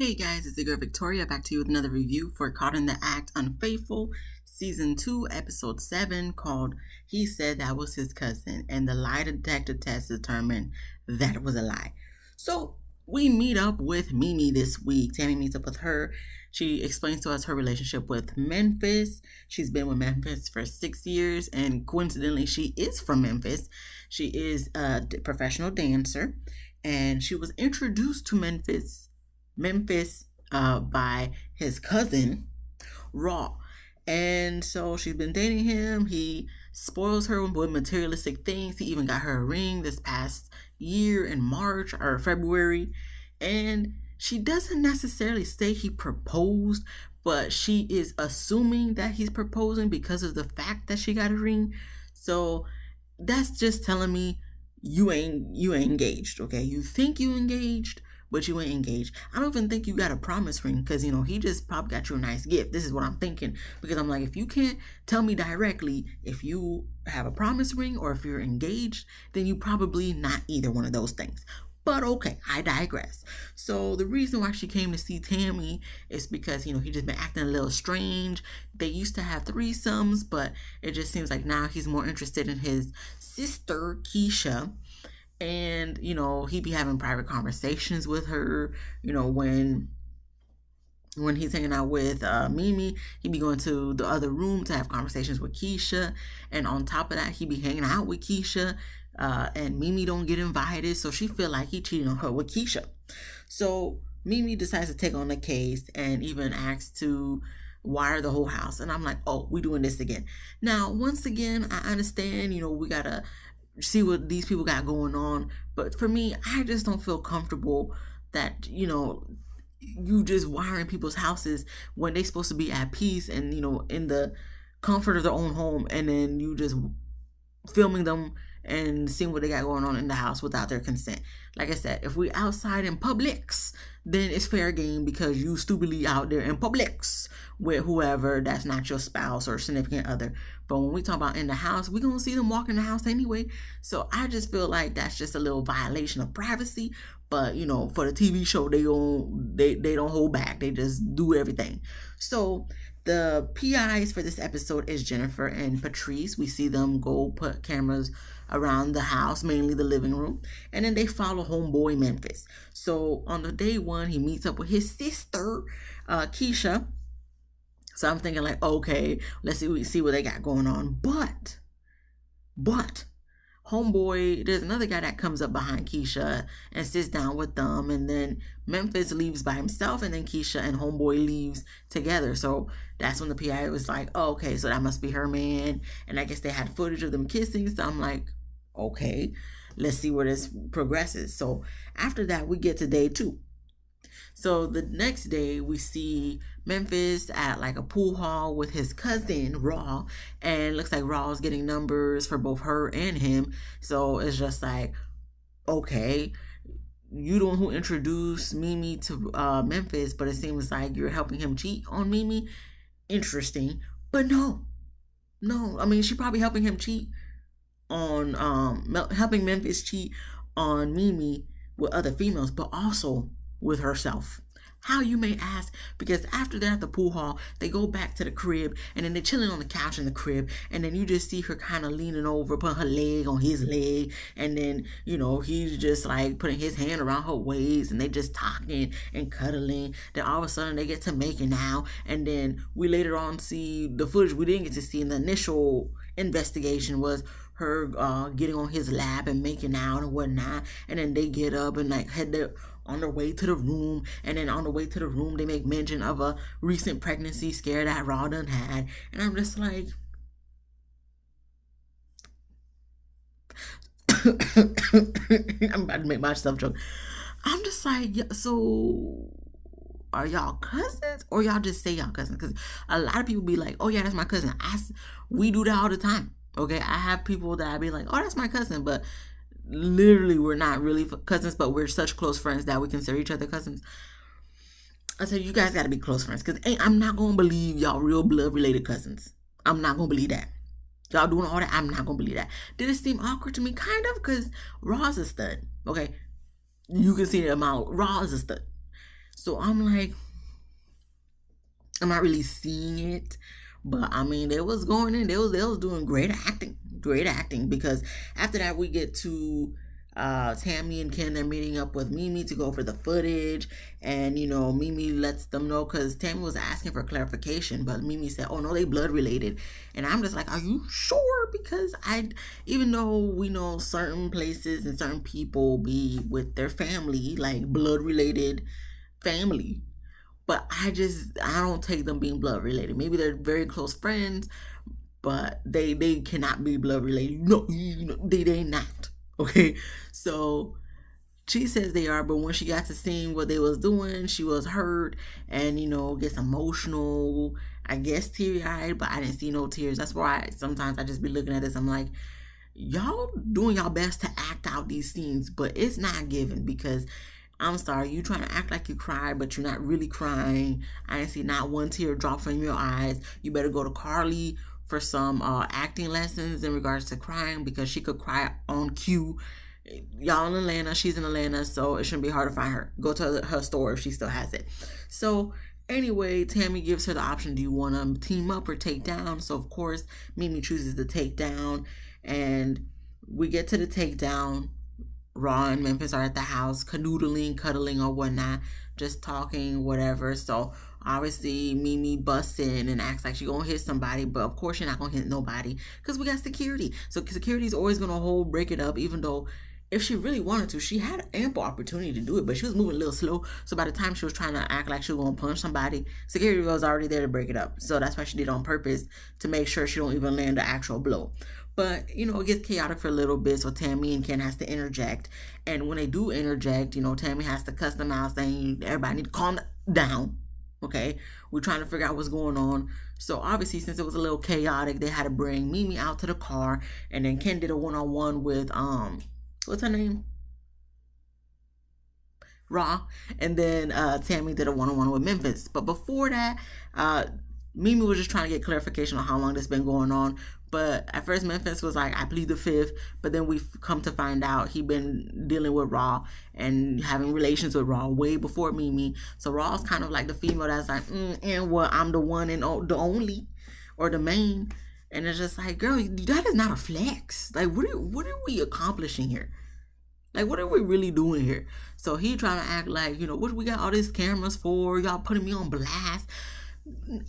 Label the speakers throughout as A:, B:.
A: Hey guys, it's the girl Victoria back to you with another review for Caught in the Act Unfaithful, Season 2, Episode 7, called He Said That Was His Cousin, and the lie detector test determined that it was a lie. So we meet up with Mimi this week. Tammy meets up with her. She explains to us her relationship with Memphis. She's been with Memphis for 6 years, and coincidentally, she is from Memphis. She is a professional dancer, and she was introduced to Memphis by his cousin Raw. And so she's been dating him. He spoils her with materialistic things. He even got her a ring this past year in March or February. And she doesn't necessarily say he proposed, but she is assuming that he's proposing because of the fact that she got a ring. So that's just telling me you ain't engaged, okay? You think you engaged, but you ain't engaged. I don't even think you got a promise ring because, he just probably got you a nice gift. This is what I'm thinking. Because I'm like, if you can't tell me directly if you have a promise ring or if you're engaged, then you probably not either one of those things. But okay, I digress. So the reason why she came to see Tammy is because, he just been acting a little strange. They used to have threesomes, but it just seems like now he's more interested in his sister, Keisha. And, he'd be having private conversations with her, when he's hanging out with Mimi, he'd be going to the other room to have conversations with Keisha. And on top of that, he'd be hanging out with Keisha. And Mimi don't get invited, so she feel like he cheated on her with Keisha. So Mimi decides to take on the case and even asks to wire the whole house. And I'm like, oh, we doing this again. Now, once again, I understand, we gotta see what these people got going on. But for me, I just don't feel comfortable that, you just wiring people's houses when they supposed to be at peace and, in the comfort of their own home. And then you just filming them and seeing what they got going on in the house without their consent. Like I said, if we outside in Publix, then it's fair game because you stupidly out there in Publix with whoever that's not your spouse or significant other. But when we talk about in the house, we're going to see them walk in the house anyway. So I just feel like that's just a little violation of privacy. But, for the TV show, they don't hold back. They just do everything. So the PIs for this episode is Jennifer and Patrice. We see them go put cameras around the house, mainly the living room, and then they follow homeboy Memphis. So on the day one, he meets up with his sister, Keisha. So I'm thinking like, okay, let's see what they got going on. But homeboy, there's another guy that comes up behind Keisha and sits down with them, and then Memphis leaves by himself, and then Keisha and homeboy leaves together. So that's when the PI was like, oh, okay, so that must be her man. And I guess they had footage of them kissing. So I'm like, okay, let's see where this progresses. So after that, we get to day 2. So the next day, we see Memphis at like a pool hall with his cousin, Raw, and looks like Raw's getting numbers for both her and him. So it's just like, okay, you the one who introduced Mimi to Memphis, but it seems like you're helping him cheat on Mimi. Interesting. But no, I mean, she probably helping him cheat on, helping Memphis cheat on Mimi with other females, but also with herself. How, you may ask? Because after they're at the pool hall, they go back to the crib, and then they're chilling on the couch in the crib, and then you just see her kind of leaning over, putting her leg on his leg, and then, he's just like putting his hand around her waist, and they just talking and cuddling. Then all of a sudden they get to making out, and then we later on see the footage we didn't get to see in the initial investigation was her getting on his lap and making out and whatnot, and then they get up and like head on their way to the room, and then on the way to the room they make mention of a recent pregnancy scare that Raw done had, and I'm just like, I'm about to make myself joke. I'm just like, yeah, so are y'all cousins or y'all just say y'all cousins? Because a lot of people be like, oh yeah, that's my cousin. We do that all the time. Okay, I have people that I be like, oh, that's my cousin, but literally we're not really cousins, but we're such close friends that we consider each other cousins. I said, you guys got to be close friends, because I'm not going to believe y'all real blood related cousins. I'm not going to believe that. Y'all doing all that, I'm not going to believe that. Did it seem awkward to me? Kind of, because Raw's a stud. Okay, you can see the amount. Raw is a stud. So I'm like, I'm not really seeing it, but I mean, they was going in. They was doing great acting. Because after that, we get to Tammy and Ken. They're meeting up with Mimi to go over the footage, and Mimi lets them know because Tammy was asking for clarification, but Mimi said, "Oh no, they blood related," and I'm just like, "Are you sure?" Because even though we know certain places and certain people be with their family, like blood related family, but I don't take them being blood related. Maybe they're very close friends, but they cannot be blood related. No, they not. Okay, so she says they are, but when she got to seeing what they was doing, she was hurt and gets emotional. I guess teary eyed, but I didn't see no tears. That's why sometimes I just be looking at this. I'm like, y'all doing y'all best to act out these scenes, but it's not given because I'm sorry, you trying to act like you cry, but you're not really crying. I didn't see not one tear drop from your eyes. You better go to Carly for some acting lessons in regards to crying because she could cry on cue. Y'all in Atlanta, she's in Atlanta, so it shouldn't be hard to find her. Go to her store if she still has it. So anyway, Tammy gives her the option: do you want to team up or take down? So of course, Mimi chooses to take down, and we get to the takedown. Raw and Memphis are at the house, canoodling, cuddling, or whatnot, just talking, whatever. So obviously, Mimi busts in and acts like she gonna hit somebody, but of course, you're not gonna hit nobody because we got security. So security's always gonna break it up, even though if she really wanted to, she had ample opportunity to do it, but she was moving a little slow. So by the time she was trying to act like she was gonna punch somebody, security was already there to break it up. So that's why she did it on purpose to make sure she don't even land the actual blow. But it gets chaotic for a little bit, so Tammy and Ken has to interject. And when they do interject, Tammy has to cuss them out, saying everybody need to calm down. Okay, we're trying to figure out what's going on. So obviously, since it was a little chaotic, they had to bring Mimi out to the car, and then Ken did a one-on-one with what's her name? Raw, and then Tammy did a one-on-one with Memphis. But before that, Mimi was just trying to get clarification on how long this been going on. But at first, Memphis was like, "I plead the fifth," but then we come to find out he been dealing with Raw and having relations with Raw way before Mimi. So Raw's kind of like the female that's like, and what? I'm the one and the only, or the main. And it's just like, girl, that is not a flex. Like, what are we accomplishing here? Like, what are we really doing here? So he trying to act like, what we got all these cameras for? Y'all putting me on blast.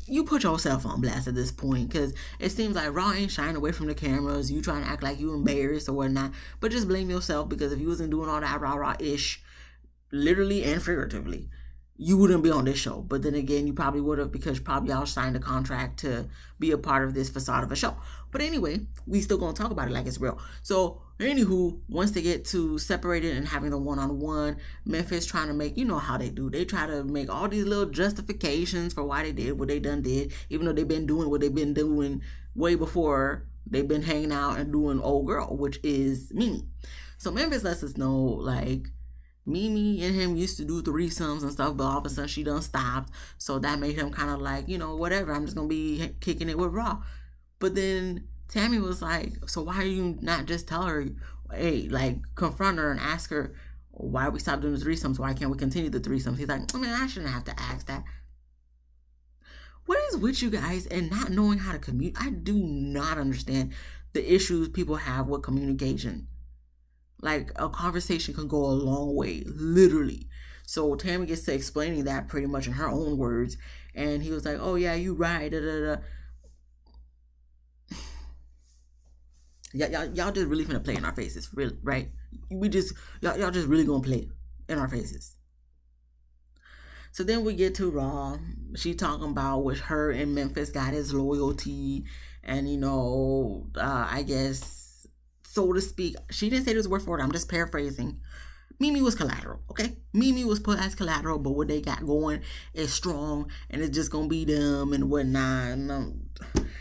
A: You put yourself on blast at this point because it seems like Raw ain't shying away from the cameras. You trying to act like you embarrassed or whatnot. But just blame yourself because if you wasn't doing all that rah-rah-ish, literally and figuratively, you wouldn't be on this show. But then again, you probably would have because probably y'all signed a contract to be a part of this facade of a show. But anyway, we still gonna talk about it like it's real. So anywho, once they get to separated and having the one-on-one, Memphis trying to make, how they do. They try to make all these little justifications for why they did what they done did, even though they've been doing what they've been doing way before they've been hanging out and doing old girl, which is Mimi. So Memphis lets us know, like, Mimi and him used to do threesomes and stuff, but all of a sudden she done stopped. So that made him kind of like, whatever, I'm just going to be kicking it with Raw. But then Tammy was like, so why are you not just tell her, hey, like, confront her and ask her, why we stopped doing the threesomes? Why can't we continue the threesomes? He's like, I shouldn't have to ask that. What is with you guys and not knowing how to communicate? I do not understand the issues people have with communication. Like, a conversation can go a long way, literally. So Tammy gets to explaining that pretty much in her own words. And he was like, oh, yeah, you right. Da, da, da. Y'all just really finna play in our faces, really, right? Y'all just really gonna play in our faces. So then we get to Raw. She talking about with her and Memphis got his loyalty, and I guess, so to speak, she didn't say this word for it. I'm just paraphrasing. Mimi was collateral, okay? Mimi was put as collateral, but what they got going is strong, and it's just gonna be them and whatnot. And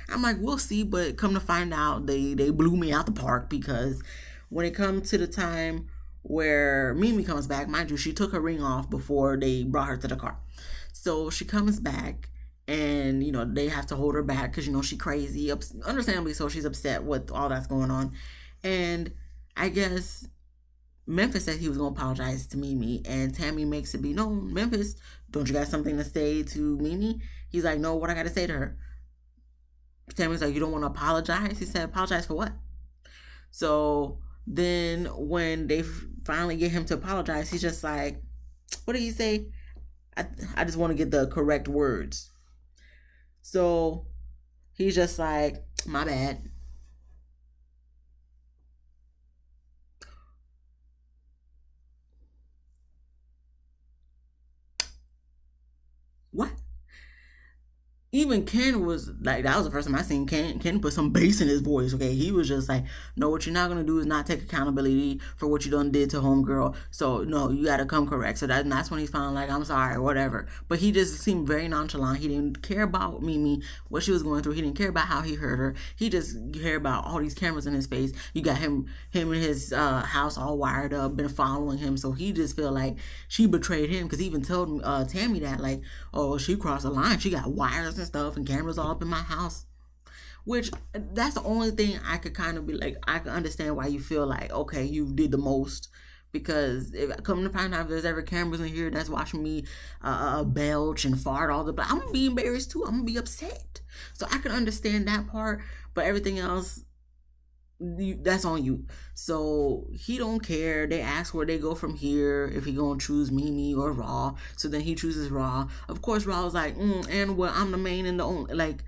A: I'm like, we'll see, but come to find out, they blew me out the park because when it comes to the time where Mimi comes back, mind you, she took her ring off before they brought her to the car. So she comes back, and they have to hold her back because she crazy, understandably so. She's upset with all that's going on, and I guess Memphis said he was gonna apologize to Mimi, and Tammy makes it be known, Memphis, don't you got something to say to Mimi? He's like, no, what I gotta say to her? Tammy's like, you don't want to apologize? He said, apologize for what? So then when they finally get him to apologize, he's just like, what did he say? I just want to get the correct words. So he's just like, my bad. What? Even Ken was like, that was the first time I seen Ken put some bass in his voice. Okay, he was just like, no, what you're not gonna do is not take accountability for what you done did to homegirl. So no, you gotta come correct. So that's when he's finally like, I'm sorry, whatever. But he just seemed very nonchalant. He didn't care about Mimi, what she was going through. He didn't care about how he hurt her. He just cared about all these cameras in his face. You got him in his house all wired up, been following him. So he just felt like she betrayed him, because he even told Tammy that, like, oh, she crossed the line. She got wires and stuff and cameras all up in my house. Which, that's the only thing I could kind of be like, I can understand why you feel like, okay, you did the most. Because if come to find out if there's ever cameras in here that's watching me belch and fart all the time, I'm gonna be embarrassed too. I'm gonna be upset. So I can understand that part, but everything else, that's on you. So he don't care. They ask where they go from here, if he gonna choose Mimi or Raw. So then he chooses Raw. Of course, Raw was like, and well, I'm the main and the only. Like,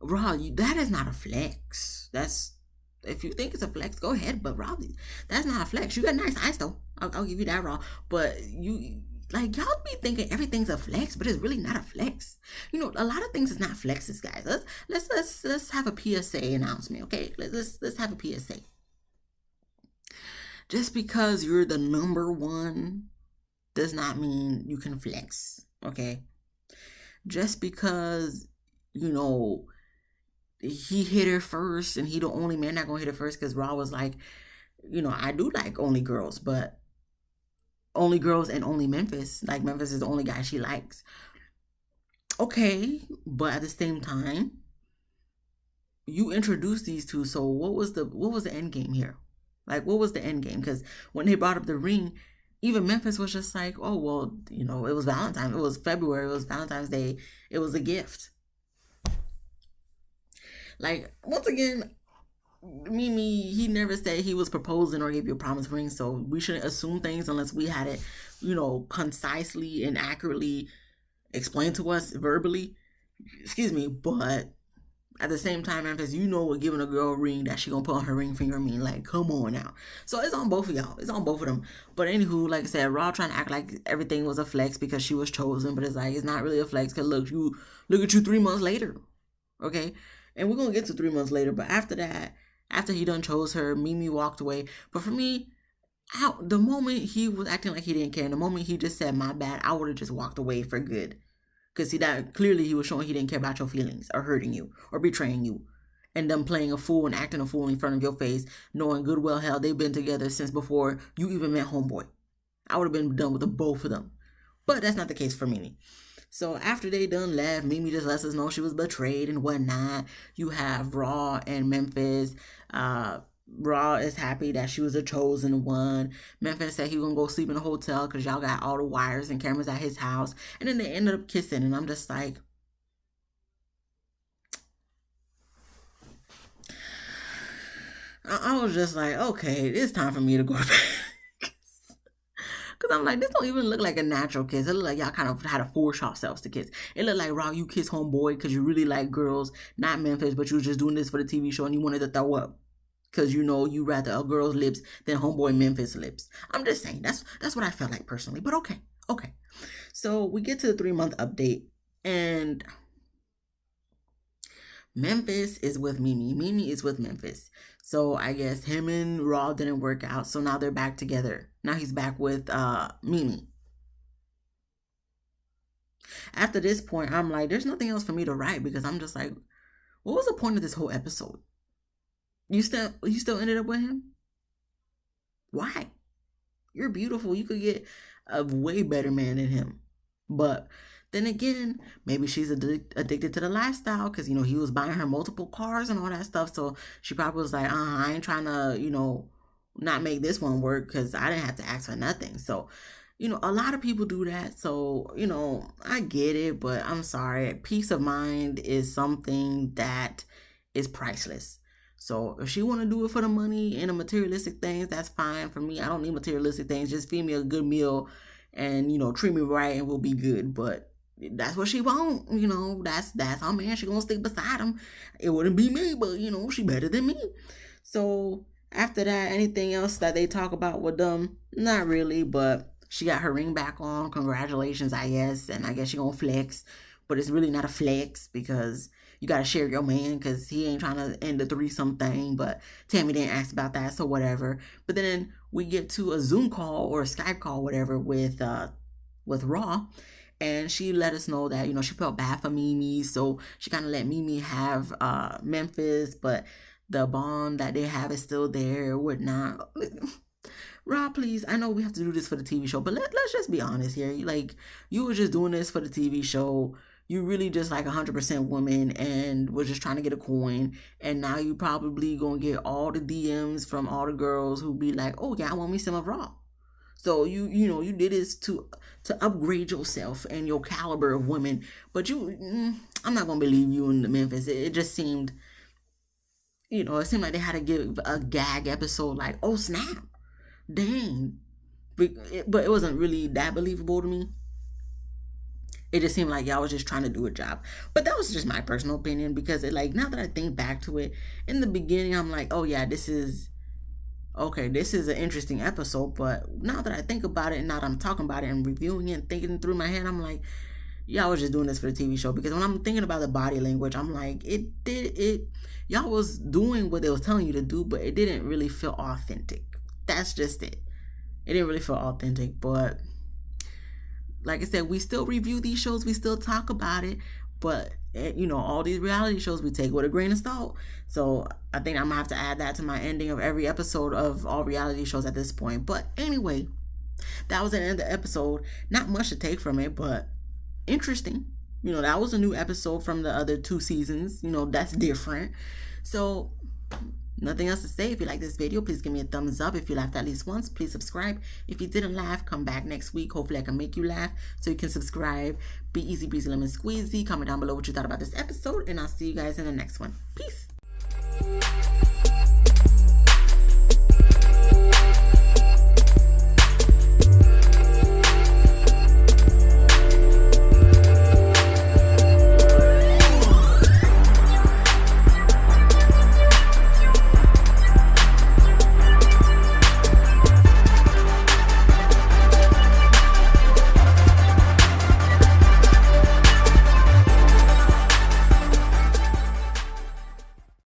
A: Raw, that is not a flex. That's, if you think it's a flex, go ahead. But Raw, that's not a flex. You got nice eyes though. I'll give you that, Raw. But you, like, y'all be thinking everything's a flex, but it's really not a flex. You know, a lot of things is not flexes, guys. Let's have a PSA announcement, okay? Let's have a PSA. Just because you're the number one does not mean you can flex, okay? Just because, you know, he hit her first and he the only man not gonna hit her first, because Raw was like, you know, I do like only girls, but only girls and only Memphis. Like, Memphis is the only guy she likes. Okay, but at the same time, you introduced these two, so what was the end game here? Like, what was the end game? Because when they brought up the ring, even Memphis was just like, oh well, you know, it was Valentine's, it was February, it was Valentine's Day, it was a gift. Like, once again, Mimi, he never said he was proposing or gave you a promise ring, so we shouldn't assume things unless we had it, you know, concisely and accurately explained to us verbally. Excuse me, but at the same time, Memphis, you know what giving a girl a ring that she gonna put on her ring finger mean. Like, come on now. So it's on both of y'all. It's on both of them. But anywho, like I said, Raw trying to act like everything was a flex because she was chosen, but it's like, it's not really a flex, because look at you 3 months later. Okay? And we're gonna get to 3 months later, but after that, after he done chose her, Mimi walked away. But for me, the moment he was acting like he didn't care, and the moment he just said my bad, I would have just walked away for good. Because see, that clearly he was showing he didn't care about your feelings or hurting you or betraying you. And them playing a fool and acting a fool in front of your face, knowing good well hell they've been together since before you even met homeboy. I would have been done with the both of them. But that's not the case for Mimi. So after they done left, Mimi just lets us know she was betrayed and whatnot. You have Raw and Memphis. Raw is happy that she was a chosen one. Memphis said he was gonna go sleep in a hotel because y'all got all the wires and cameras at his house. And then they ended up kissing, and I'm just like, I was just like, okay, it's time for me to go back. Cause I'm like, this don't even look like a natural kiss. It look like y'all kind of had to force yourselves to kiss. It looked like, Raw, you kiss homeboy because you really like girls, not Memphis, but you was just doing this for the TV show and you wanted to throw up. Cause you know you rather a girl's lips than homeboy Memphis lips. I'm just saying that's what I felt like personally. But okay. So we get to the 3 month update, and Memphis is with Mimi. Mimi is with Memphis. So I guess him and Raw didn't work out. So now they're back together. Now he's back with Mimi. After this point, I'm like, there's nothing else for me to write, because I'm just like, what was the point of this whole episode? You still ended up with him? Why? You're beautiful. You could get a way better man than him. But then again, maybe she's addicted to the lifestyle, because, you know, he was buying her multiple cars and all that stuff. So she probably was like, I ain't trying to, you know, not make this one work because I didn't have to ask for nothing. So, a lot of people do that. So, I get it, but I'm sorry. Peace of mind is something that is priceless. So if she want to do it for the money and the materialistic things, that's fine for me. I don't need materialistic things. Just feed me a good meal and, treat me right and we'll be good. But that's what she want. That's our man. She gonna stick beside him. It wouldn't be me, but she better than me. So after that, anything else that they talk about with them? Not really, but she got her ring back on. Congratulations, I guess. And I guess she gonna flex. But it's really not a flex because you gotta share your man because he ain't trying to end the threesome thing. But Tammy didn't ask about that, so whatever. But then we get to a Zoom call or a Skype call, whatever, with Raw. And she let us know that, she felt bad for Mimi. So she kind of let Mimi have Memphis, but the bond that they have is still there, whatnot. Rob, please, I know we have to do this for the TV show, but let's just be honest here. Like, you were just doing this for the TV show. You really just like 100% woman and was just trying to get a coin. And now you probably gonna get all the DMs from all the girls who be like, oh yeah, I want me some of Raw. So you did this to upgrade yourself and your caliber of women. But I'm not gonna believe you in the Memphis. It just seemed, it seemed like they had to give a gag episode like, oh snap, dang. But it wasn't really that believable to me. It just seemed like y'all was just trying to do a job. But that was just my personal opinion because now that I think back to it, in the beginning I'm like, oh yeah, this is an interesting episode, but now that I think about it and now that I'm talking about it and reviewing it and thinking through my head, I'm like, y'all was just doing this for the TV show. Because when I'm thinking about the body language, I'm like, y'all was doing what they was telling you to do, but it didn't really feel authentic. That's just it. It didn't really feel authentic, but like I said, we still review these shows, we still talk about it, but all these reality shows we take with a grain of salt. So I think I'm gonna have to add that to my ending of every episode of all reality shows at this point. But anyway, that was the end of the episode. Not much to take from it, but interesting. That was a new episode from the other 2 seasons. That's different. So nothing else to say. If you like this video, please give me a thumbs up. If you laughed at least once, please subscribe. If you didn't laugh, come back next week. Hopefully I can make you laugh so you can subscribe. Be easy breezy lemon squeezy. Comment down below what you thought about this episode, and I'll see you guys in the next one. Peace.